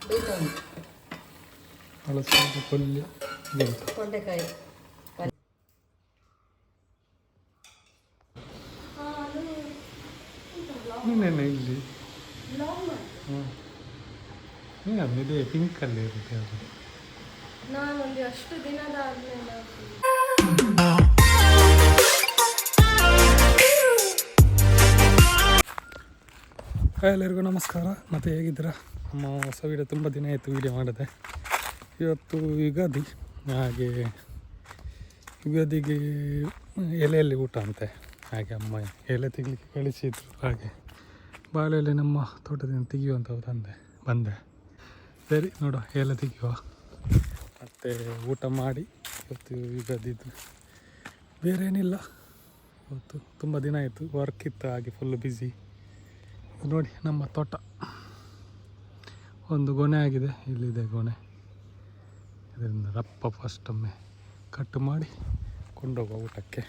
ಬೇಯ್ತಾ ಉಂಟು. ಹಳಸಿನ ಪಲ್ಯ ತೊಂಡೆಕಾಯಿ ನೀನೇನು ಇಲ್ಲಿ ಇದೆ ಪಿಂಕಲ್ಲಿ ಇರುತ್ತೆ ಅದು. ನಾನೊಂದು ಅಷ್ಟು ದಿನದ ಆದ್ಮೇಲೆ ಎಲ್ಲರಿಗೂ ನಮಸ್ಕಾರ. ಮತ್ತು ಹೇಗಿದ್ದೀರಾ? ನಮ್ಮ ಹೊಸ ವೀಡಿಯೋ ತುಂಬ ದಿನ ಆಯಿತು ವೀಡಿಯೋ ಮಾಡಿದೆ. ಇವತ್ತು ಯುಗಾದಿ, ಹಾಗೆ ಯುಗಾದಿಗೆ ಎಲೆಯಲ್ಲಿ ಊಟ ಅಂತೆ, ಹಾಗೆ ಅಮ್ಮ ಎಲೆ ತೆಗಿಲಿಕ್ಕೆ ಕಳಿಸಿದ್ರು. ಹಾಗೆ ಬಾಳೆ ಎಲೆ ನಮ್ಮ ತೋಟದಿಂದ ತೆಗೆಯುವಂಥವು ಬಂದೆ. ಸರಿ ನೋಡುವ, ಎಲೆ ತೆಗೆಯುವ ಮತ್ತು ಊಟ ಮಾಡಿ. ಇವತ್ತು ಯುಗಾದಿದ್ದು ಬೇರೆ ಏನಿಲ್ಲ. ಇವತ್ತು ತುಂಬ ದಿನ ಆಯಿತು, ವರ್ಕ್ ಇತ್ತು, ಹಾಗೆ ಫುಲ್ಲು ಬ್ಯುಸಿ. ನೋಡಿ ನಮ್ಮ ತೋಟ ಒಂದು ಗೊನೆ ಆಗಿದೆ, ಇಲ್ಲಿದೆ ಗೊನೆ. ಇದರಿಂದ ರಪ್ಪ ಫಸ್ಟೊಮ್ಮೆ ಕಟ್ ಮಾಡಿ ಕೊಂಡೋಗುವ ಊಟಕ್ಕೆ.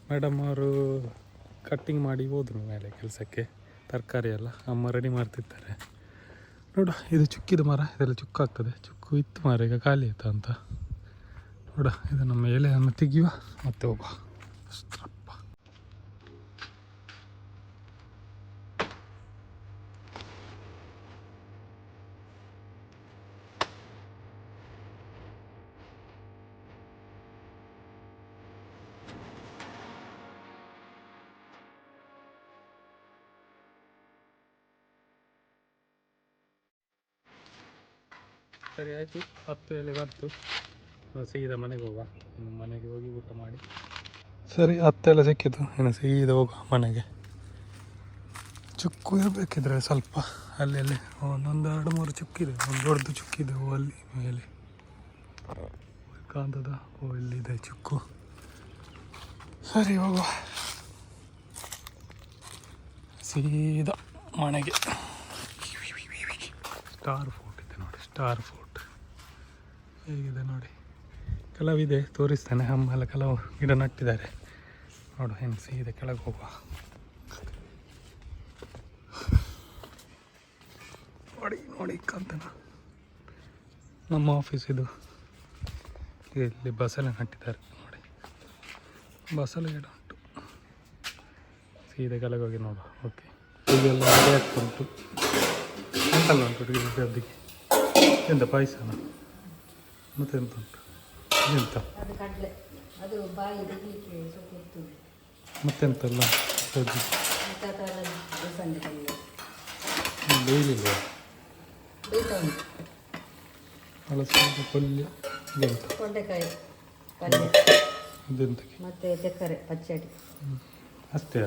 ಮೇಡಮ್ ಅವರು ಕಟ್ಟಿಂಗ್ ಮಾಡಿ ಹೋದರು ಮೇಲೆ ಕೆಲಸಕ್ಕೆ. ತರಕಾರಿ ಎಲ್ಲ ಅಮ್ಮ ರೆಡಿ ಮಾಡ್ತಿರ್ತಾರೆ. ನೋಡ, ಇದು ಚುಕ್ಕಿದ ಮರ, ಇದೆಲ್ಲ ಚುಕ್ಕಾಗ್ತದೆ. ಚುಕ್ಕು ಇತ್ತು ಮರ, ಈಗ ಖಾಲಿ ಆಯಿತು ಅಂತ. ನೋಡ, ಇದು ನಮ್ಮ ಎಲೆಯನ್ನು ತೆಗೆಯುವ ಮತ್ತೆ ಹೋಗುವ. ಅಷ್ಟಪ್ಪ ಸರಿ ಆಯಿತು. 10 ಎಲೆ ಬಂತು, ಸೀದಾ ಮನೆಗೆ ಹೋಗುವ. ಇನ್ನು ಮನೆಗೆ ಹೋಗಿ ಊಟ ಮಾಡಿ. ಸರಿ, 10 ಎಲೆ ಸಿಕ್ಕಿತು, ಇನ್ನು ಸೀದಾ ಹೋಗುವ ಮನೆಗೆ. ಚುಕ್ಕು ಇರಬೇಕಿದ್ರೆ ಸ್ವಲ್ಪ ಅಲ್ಲಿ ಒಂದೊಂದು 2-3 ಚುಕ್ಕಿದೆ. ಒಂದು ದೊಡ್ಡದು ಚುಕ್ಕಿದೆ ಅಲ್ಲಿ ಮೇಲೆ ಕಾಂತದ. ಇಲ್ಲಿದೆ ಚುಕ್ಕು. ಸರಿ ಹೋಗುವ ಸೀದಾ ಮನೆಗೆ. ಸ್ಟಾರ್ ಫೋರ್ಟ್ ಇದೆ ನೋಡಿ, ಸ್ಟಾರ್ ಫೋರ್ಟ್ ಹೇಗಿದೆ ನೋಡಿ. ಕೆಲವಿದೆ, ತೋರಿಸ್ತಾನೆ. ಅಮ್ಮ ಎಲ್ಲ ಕೆಲವು ಗಿಡ ನಟ್ಟಿದ್ದಾರೆ ನೋಡು. ಹೆಂಗೆ ಸೀದಾ ಕೆಳಗೆ ಹೋಗುವ. ನೋಡಿ ಕಾಂತನ ನಮ್ಮ ಆಫೀಸ್ ಇದು. ಇಲ್ಲಿ ಬಸಳೆ ನಟ್ಟಿದ್ದಾರೆ ನೋಡಿ, ಬಸಳೆ ಗಿಡ ಉಂಟು. ಸೀದಾ ಕೆಳಗೆ ಹೋಗಿ ನೋಡುವ. ಓಕೆ, ಈಗೆಲ್ಲ ರೆಡಿ ಆಗ್ತುಂಟು. ಎಂತೆಲ್ಲ ಉಂಟು ಗದ್ದೆಗೆ? ಎಂತ ಪಾಯಸನ ಮತ್ತೆ ಎಂತ ಉಂಟು? ಎಂತ ಮತ್ತೆಂತೆಲ್ಲ ಬೇಯಿಲಿಲ್ಲ. ಹಳಸಿನ ಪಲ್ಯ ತೊಂಡೆಕಾಯಿ ಪಲ್ಯ ಇದೆಂತಕ್ಕೆ ಮತ್ತೆ ಚಕ್ಕರೆ ಪಚ್ಚಡಿ ಅಷ್ಟೇ.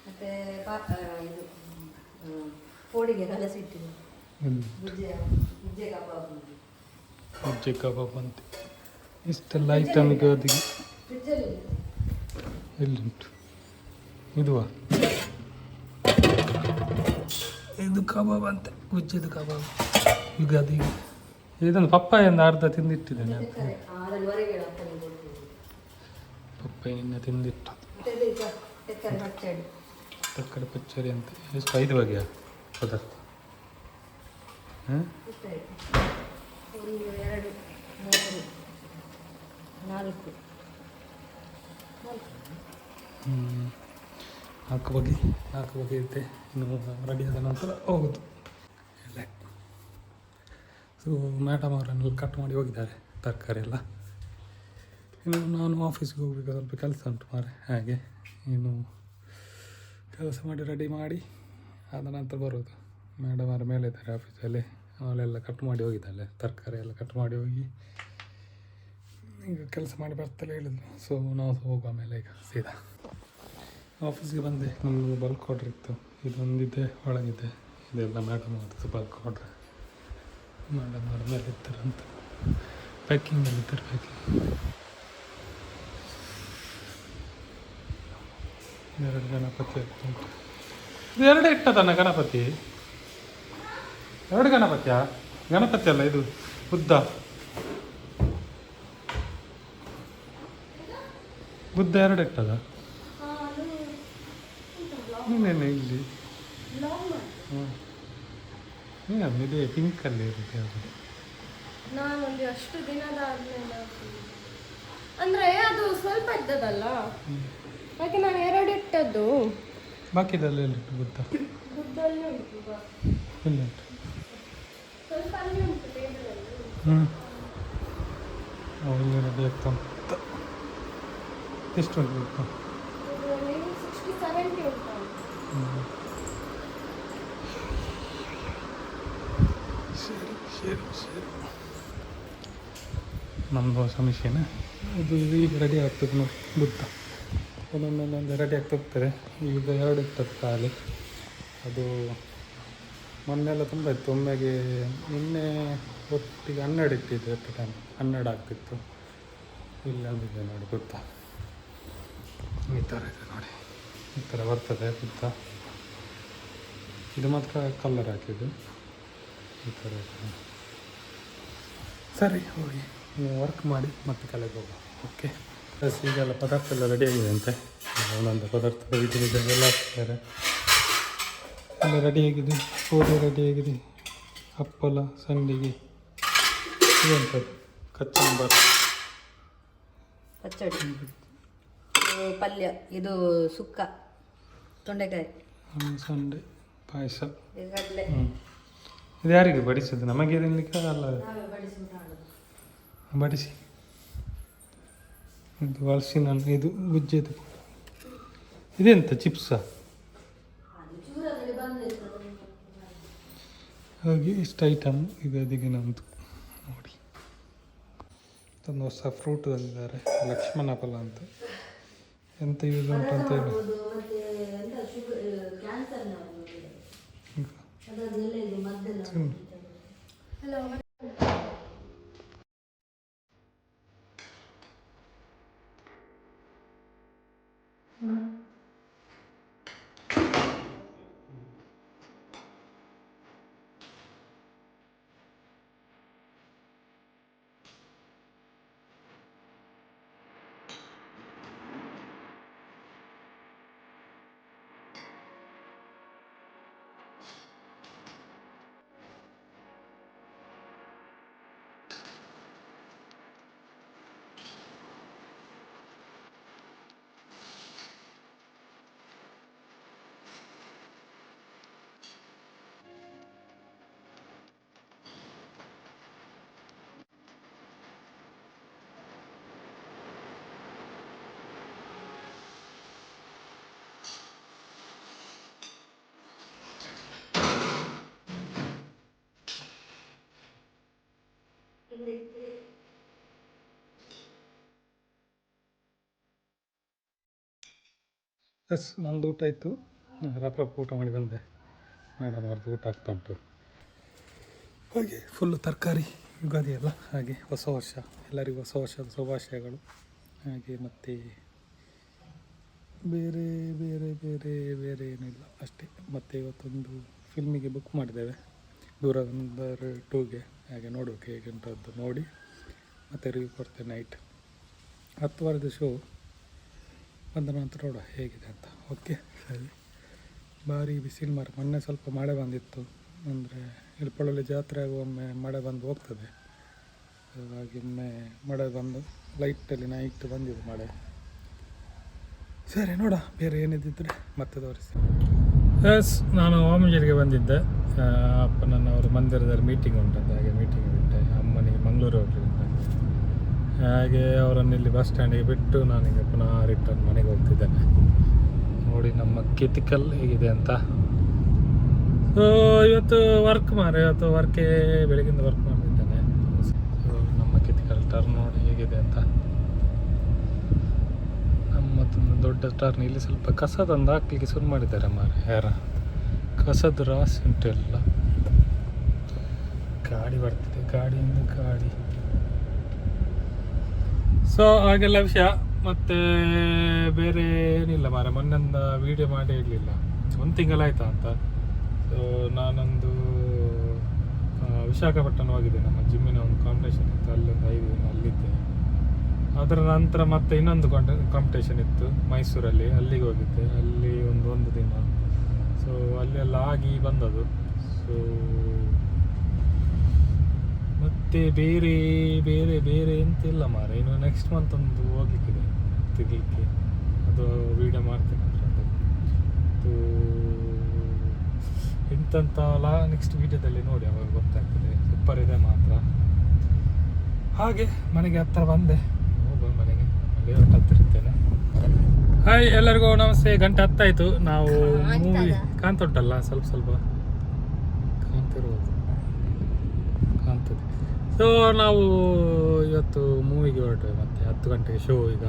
ಮತ್ತೆ ಇದು ಹೋಳಿಗೆ ಕಲಸಿಟ್ಟಿದೆ. ಮುಜ್ಜೆ ಕಬಾಬ್ ಅಂತ ಇಷ್ಟೆಲ್ಲ ಐಟಮ್ ಯುಗಾದಿಗೆ ಎಲ್ಲಿಂಟು? ಇದುವಾ? ಇದು ಕಬಾಬ್ ಅಂತೆ, ಗುಜ್ಜೆದು ಕಬಾಬ್ ಯುಗಾದಿಗೆ. ಇದನ್ನು ಪಪ್ಪಾಯಿಂದ ಅರ್ಧ ತಿಂದಿಟ್ಟಿದ್ದೇನೆ. ಪಪ್ಪಾಯಿನ ತಿಂದಿಟ್ಟು ತಕ್ಕಡಿ ಪಚ್ಚಡಿ ಅಂತ. ಎಷ್ಟು 5 ಬಗೆಯ ಪದಾರ್ಥ? ನಾಲ್ಕು ಬಗೆ ಇರುತ್ತೆ. ಇನ್ನು ರೆಡಿ ಆದ ನಂತರ ಹೋಗೋದು ಎಲ್ಲ. ಸೊ ಮೇಡಮ್ ಅವರನ್ನೆಲ್ಲ ಕಟ್ ಮಾಡಿ ಹೋಗಿದ್ದಾರೆ ತರಕಾರಿ ಎಲ್ಲ. ಇನ್ನು ನಾನು ಆಫೀಸ್ಗೆ ಹೋಗ್ಬೇಕು, ಸ್ವಲ್ಪ ಕೆಲಸ ಉಂಟು ಮಾರೆ. ಹಾಗೆ ಇನ್ನು ಕೆಲಸ ಮಾಡಿ ರೆಡಿ ಮಾಡಿ ಆದ ನಂತರ ಬರೋದು. ಮೇಡಮ್ ಅವರ ಮೇಲೆ ಇದ್ದಾರೆ ಆಫೀಸಲ್ಲಿ, ಅವಳೆಲ್ಲ ಕಟ್ ಮಾಡಿ ಹೋಗಿದ್ದಾಳೆ. ತರಕಾರಿ ಎಲ್ಲ ಕಟ್ ಮಾಡಿ ಹೋಗಿ ಈಗ ಕೆಲಸ ಮಾಡಿ ಬರ್ತಲೇ ಹೇಳಿದ್ರು. ಸೊ ನಾವು ಹೋಗುವ ಮೇಲೆ ಈಗ ಸೀದಾ ಆಫೀಸ್ಗೆ ಬಂದೆ. ನಮ್ಮದು ಬಲ್ಕ್ ಆರ್ಡ್ರ್ ಇತ್ತು, ಇದೊಂದಿದೆ ಒಳಗಿದೆ. ಇದೆಲ್ಲ ಮೇಡಮ್ ಅವ್ರದ್ದು ಬಲ್ಕ್ ಆರ್ಡ್ರ್. ಮೇಡಮ್ ಅವ್ರ ಮೇಲೆ ಇರ್ತಾರಂತ ಪ್ಯಾಕಿಂಗಲ್ಲಿದ್ದಾರೆ. ಪ್ಯಾಕಿಂಗ್ 2 ಗಣಪತಿ ಆಗ್ತುಂಟು. ಇದು 2 ಇಟ್ಟದನ್ನ ಗಣಪತಿ? 2 ಗಣಪತಿಯಾ? ಗಣಪತಿ ಅಲ್ಲ ಇದು, ಬುದ್ಧ. ಬುದ್ಧ 2 ಇಟ್ಟದ? ನೀನೇನು ಇಲ್ಲಿ ಇದೆ ಪಿಂಕಲ್ಲಿ ಇರುತ್ತೆ ಅದು. ನಾನೊಂದು ಅಷ್ಟು ದಿನದ ಆದ್ಮೇಲೆ ಅಂದರೆ ಅದು ಸ್ವಲ್ಪ ಇದ್ದದಲ್ಲ, ಹಾಗೆ ನಾನು 2 ಇಟ್ಟದ್ದು. ಬಾಕಿದೆಲ್ಲ ಎಲ್ಲಿಟ್ಟು ಗೊತ್ತಾ? ದುಡ್ಡಲ್ಲಿ ಉಂಟು, ಎಲ್ಲಿಂಟು? ಸ್ವಲ್ಪ ಅಲ್ಲಿ ಉಂಟು ಟೇಬಲಲ್ಲಿ. ಅವಲ್ಲಿ ರೆಡಿ ಆಗ್ತಾ ಉಂಟು. ಎಷ್ಟು ಉಂಟು ಗೊತ್ತಾ? 60-70 ಉಂಟು. ಸರಿ ನಮ್ಮದು ಹೊಸ ಮಿಷಿನ್ ಇದು ಈಗ ರೆಡಿ ಆಗ್ತದೆ ನೋಡಿ ಗೊತ್ತಾ. ಒಂದೊಂದೊಂದೊಂದು ರೆಡಿ ಆಗ್ತಾ ಹೋಗ್ತಾರೆ. ಈಗ 2 ಇರ್ತದೆ ಖಾಲಿ. ಅದು ಮೊನ್ನೆಲ್ಲ ತುಂಬ ಇತ್ತು. ಒಮ್ಮೆಗೆ ನಿನ್ನೆ ಒಟ್ಟಿಗೆ 12 ಇಟ್ಟಿದ್ದು ಎಟ್ ಟೈಮ್ 12 ಆಗ್ತಿತ್ತು. ಇಲ್ಲ ಅಂದಿದ್ದೆ ನೋಡಿ ಗೊತ್ತಾ. ಈ ಥರ ಇದೆ ನೋಡಿ, ಈ ಥರ ಬರ್ತದೆ ಗೊತ್ತಾ. ಇದು ಮಾತ್ರ ಕಲರ್ ಹಾಕಿದ್ದು ಈ ಥರ ಇದೆ. ಸರಿ ಹೋಗಿ ನೀವು ವರ್ಕ್ ಮಾಡಿ ಮತ್ತೆ ಕೆಳಗೆ ಹೋಗುವ. ಓಕೆ ಪ್ಲಸ್ ಈಗೆಲ್ಲ ಪದಾರ್ಥ ಎಲ್ಲ ರೆಡಿಯಾಗಿದೆ ಅಂತೆ. ಒಂದೊಂದು ಪದಾರ್ಥ ಎಲ್ಲ ಹಾಕ್ತಾರೆ. ಎಲ್ಲ ರೆಡಿಯಾಗಿದೆ. ಪೂರಿ ರೆಡಿಯಾಗಿದೆ. ಹಪ್ಪಳ, ಸಂಡಿಗೆ, ಇದಂಥದ್ದು ಕಚ್ಚಂಬರ್, ಪಚ್ಚಡಿ, ಪಲ್ಯ, ಇದು ಸುಕ್ಕ, ತೊಂಡೆಕಾಯಿ, ಸಂಡೆ, ಪಾಯಸ. ಕಡಲೆ. ಇದು ಯಾರಿಗೆ ಬಡಿಸೋದು? ನಮಗೆ ತಿನ್ನಲಿಕ್ಕೆ ಅಲ್ಲ, ಬಡಿಸಿ. ಇದು ಹಲಸಿನ ಹಣ್ಣು, ಇದು ಗುಜ್ಜೆದು. ಇದೆಂತ ಚಿಪ್ಸಾ? ಹಾಗೆ ಇಷ್ಟು ಐಟಮ್ ಇದು ಅದಿಗೆ ನಮ್ಮದು ನೋಡಿ. ಒಂದು ಹೊಸ ಫ್ರೂಟ್ ತಂದಿದ್ದಾರೆ, ಲಕ್ಷ್ಮಣ ಫಲ ಅಂತ. ಎಂತ ಯೂಸ್ ಉಂಟು ಅಂತ ಹೇಳಿ ಎಸ್ ನಂದು ಊಟ ಆಯಿತು. ರಪ್ಪ ಊಟ ಮಾಡಿ ಬಂದೆ. ಮೇಡಮ್ ಅವ್ರದ್ದು ಊಟ ಆಗ್ತಾ ಉಂಟು. ಹಾಗೆ ಫುಲ್ಲು ತರಕಾರಿ, ಯುಗಾದಿ ಅಲ್ಲ, ಹಾಗೆ ಹೊಸ ವರ್ಷ, ಎಲ್ಲರಿಗೂ ಹೊಸ ವರ್ಷದ ಶುಭಾಶಯಗಳು. ಹಾಗೆ ಮತ್ತು ಬೇರೆ ಬೇರೆ ಬೇರೆ ಬೇರೆ ಏನಿಲ್ಲ ಅಷ್ಟೇ. ಮತ್ತು ಇವತ್ತೊಂದು ಫಿಲ್ಮಿಗೆ ಬುಕ್ ಮಾಡಿದ್ದೇವೆ, ಧುರಂಧರ್ 2ಗೆ. ಹಾಗೆ ನೋಡೋಕೆ ಹೇಗೆ ಉಂಟದ್ದು ನೋಡಿ ಮತ್ತು ರಿವ್ಯೂ ಕೊಡ್ತೇನೆ. ನೈಟ್ 10 ಶೋ ಬಂದ ನಂತರ ನೋಡುವ ಹೇಗಿದೆ ಅಂತ. ಓಕೆ ಸರಿ. ಭಾರಿ ಬಿಸಿಲು ಮಾರ. ಮೊನ್ನೆ ಸ್ವಲ್ಪ ಮಳೆ ಬಂದಿತ್ತು, ಅಂದರೆ ಇಳ್ಪೊಳಲ್ಲಿ ಜಾತ್ರೆ ಆಗುವೊಮ್ಮೆ ಮಳೆ ಬಂದು ಹೋಗ್ತದೆ. ಹಾಗಾಗಿ ಒಮ್ಮೆ ಮಳೆ ಬಂದು ಲೈಟಲ್ಲಿ ನೈಟ್ ಬಂದಿದೆ ಮಳೆ. ಸರಿ ನೋಡ ಬೇರೆ ಏನಿದ್ದಿದ್ರೆ ಮತ್ತೆ ತೋರಿಸಿ. ಎಸ್ ನಾನು ವಾಮಂಜೇರಿಗೆ ಬಂದಿದ್ದೆ. ಅಪ್ಪನವರು ಮಂದಿರದಲ್ಲಿ ಮೀಟಿಂಗ್ ಉಂಟಂತ, ಹಾಗೆ ಮೀಟಿಂಗ್ ಬಿಟ್ಟೆ. ಅಮ್ಮನಿಗೆ ಮಂಗಳೂರು ಹೋಗಲಿಲ್ಲ. ಹಾಗೆ ಅವರನ್ನು ಇಲ್ಲಿ ಬಸ್ ಸ್ಟ್ಯಾಂಡಿಗೆ ಬಿಟ್ಟು ನಾನೀಗ ಪುನಃ ರಿಟರ್ನ್ ಮನೆಗೆ ಹೋಗ್ತಿದ್ದೇನೆ. ನೋಡಿ ನಮ್ಮ ಕೆತಿಕಲ್ ಹೇಗಿದೆ ಅಂತ. ಸೊ ಇವತ್ತು ವರ್ಕ್ ಇವತ್ತು ವರ್ಕೇ ಬೆಳಗಿಂದ ವರ್ಕ್ ಮಾಡ್ತಿದ್ದೇನೆ. ಸೊ ನಮ್ಮ ಕೆತಿಕಲ್ ಟರ್ನ್ ನೋಡಿ ಹೇಗಿದೆ ಅಂತ. ನಮ್ಮದೊಂದು ದೊಡ್ಡ ಟರ್ನ್. ಇಲ್ಲಿ ಸ್ವಲ್ಪ ಕಸದೊಂದು ಹಾಕ್ಲಿಕ್ಕೆ ಶುರು ಮಾಡಿದ್ದಾರೆ ಯಾರ ಕಸದ ರಾಶಿ ಉಂಟು. ಎಲ್ಲ ಗಾಡಿ ಬರ್ತಿದೆ, ಗಾಡಿಯಿಂದ ಗಾಡಿ. ಸೊ ಹಾಗೆಲ್ಲ ವಿಷಯ. ಮತ್ತು ಬೇರೆ ಏನಿಲ್ಲ ಮೊನ್ನೆಂದ ವೀಡಿಯೋ ಮಾಡೇ ಇರಲಿಲ್ಲ, 1 ತಿಂಗಳಾಯ್ತಾ ಅಂತ. ಸೊ ನಾನೊಂದು ವಿಶಾಖಪಟ್ಟಣ ಹೋಗಿದ್ದೆ. ನಮ್ಮ ಜಿಮ್ಮಿನ ಒಂದು ಕಾಂಪಿಟೇಷನ್ ಇತ್ತು, ಅಲ್ಲೊಂದು 5 ದಿನ ಅಲ್ಲಿದ್ದೆ. ಅದರ ನಂತರ ಮತ್ತೆ ಇನ್ನೊಂದು ಕಾಂಪಿಟೇಷನ್ ಇತ್ತು ಮೈಸೂರಲ್ಲಿ, ಅಲ್ಲಿಗೆ ಹೋಗಿದ್ದೆ. ಅಲ್ಲಿ ಒಂದು ದಿನ. ಸೊ ಅಲ್ಲೆಲ್ಲ ಆಗಿ ಬಂದದ್ದು. ಸೊ ಮತ್ತೆ ಬೇರೆ ಬೇರೆ ಬೇರೆ ಎಂತಿಲ್ಲ ಮಾರೆ. ಇನ್ನು ನೆಕ್ಸ್ಟ್ ಮಂತ್ ಒಂದು ಹೋಗ್ಲಿಕ್ಕಿದೆ ತಿರ್ಲಿಕ್ಕೆ, ಅದು ವಿಡಿಯೋ ಮಾಡ್ತೇನೆ ಅದರದ್ದು. ಅದು ಎಂತಂತಲ್ಲ ನೆಕ್ಸ್ಟ್ ವಿಡಿಯೋದಲ್ಲಿ ನೋಡಿ, ಅವಾಗ ಗೊತ್ತಾಗ್ತದೆ. ಸೂಪರ್ ಇದೆ ಮಾತ್ರ. ಹಾಗೆ ಮನೆಗೆ ಹತ್ತಿರ ಬಂದೆ, ಹೋಗುವ ಮನೆಗೆ. ಲೇಔಟ್ ಹತ್ತಿರ್ತೇನೆ. ಹಾಯ್ ಎಲ್ಲರಿಗೂ ನಮಸ್ತೆ. ಗಂಟೆ 10 ಆಯಿತು. ನಾವು ಮೂವಿ ಕಾಣ್ತುಂಟಲ್ಲ, ಸ್ವಲ್ಪ ಸ್ವಲ್ಪ ಕಾಣ್ತದೆ. ಸೊ ನಾವು ಇವತ್ತು ಮೂವಿಗೆ ಹೊರಟ್ವಿ. ಮತ್ತೆ 10 ಗಂಟೆಗೆ ಶೋ, ಈಗ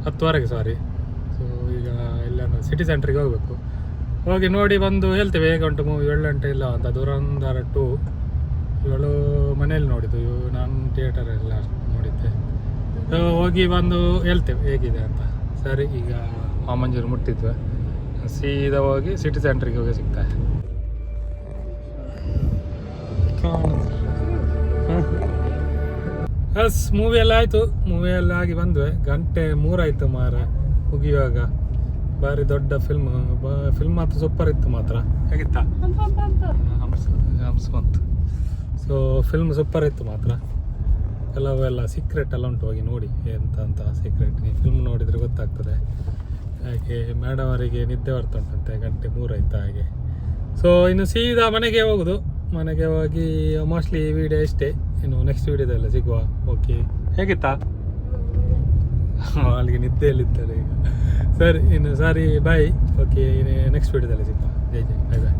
10:15 ಸಾರಿ. ಸೊ ಈಗ ಎಲ್ಲಾನು ಸಿಟಿ ಸೆಂಟ್ರಿಗೆ ಹೋಗಬೇಕು. ಹೋಗಿ ನೋಡಿ ಬಂದು ಹೇಳ್ತೇವೆ ಹೇಗೆ ಉಂಟು ಮೂವಿ. 7 ಗಂಟೆ ಇಲ್ಲ ಅಂತ ದುರಂಧರ 2 ಇವಳು ಮನೇಲಿ ನೋಡಿದ್ದು, ನಾನು ಥಿಯೇಟರೆಲ್ಲ ನೋಡಿದ್ದೆ. ಸೊ ಹೋಗಿ ಬಂದು ಹೇಳ್ತೇವೆ ಹೇಗಿದೆ ಅಂತ. ಸರಿ, ಈಗ ಮಾಮಂಜೂರು ಮುಟ್ಟಿದ್ವಿ, ಸೀದಾ ಹೋಗಿ ಸಿಟಿ ಸೆಂಟ್ರಿಗೆ ಹೋಗಿ ಸಿಗ್ತಾರೆ. ಎಸ್, ಮೂವಿ ಎಲ್ಲ ಆಯಿತು. ಮೂವಿ ಎಲ್ಲ ಆಗಿ ಬಂದ್ವಿ. ಗಂಟೆ 3 ಆಯಿತು ಮಾರ ಮುಗಿಯುವಾಗ. ಭಾರಿ ದೊಡ್ಡ ಫಿಲ್ಮ್ ಮಾತ್ರ ಸೂಪರ್ ಇತ್ತು ಮಾತ್ರ. ಹೇಗಿತ್ತಾ? ಹಂಸ ಬಂತು. ಸೊ ಫಿಲ್ಮ್ ಸೂಪರ್ ಇತ್ತು ಮಾತ್ರ. ಕೆಲವೆಲ್ಲ ಸೀಕ್ರೆಟ್ ಎಲ್ಲ ಉಂಟು, ಹೋಗಿ ನೋಡಿ ಎಂತ ಸೀಕ್ರೆಟ್. ನೀವು ಫಿಲ್ಮ್ ನೋಡಿದರೆ ಗೊತ್ತಾಗ್ತದೆ. ಹಾಗೆ ಮೇಡಮ್ ಅವರಿಗೆ ನಿದ್ದೆ ಬರ್ತುಂಟಂತೆ, ಗಂಟೆ 3 ಆಯ್ತಾ ಹಾಗೆ. ಸೊ ಇನ್ನು ಸೀದಾ ಮನೆಗೆ ಹೋಗೋದು. ಮನೆಗೆ ಹೋಗಿ ಮೋಸ್ಟ್ಲಿ ಈ ವಿಡಿಯೋ ಇಷ್ಟೇ. ಇನ್ನು ನೆಕ್ಸ್ಟ್ ವಿಡಿಯೋದಲ್ಲ ಸಿಗುವ. ಓಕೆ, ಹೇಗಿತ್ತಾ? ಅಲ್ಲಿಗೆ ನಿದ್ದೆಯಲ್ಲಿದ್ದಾರೆ ಈಗ. ಸರಿ, ಇನ್ನು ಸಾರಿ, ಬಾಯ್. ಓಕೆ, ನೆಕ್ಸ್ಟ್ ವಿಡಿಯೋದಲ್ಲಿ ಸಿಗುವ. ಜೈ ಜೈ, ಬಾಯ್ ಬಾಯ್.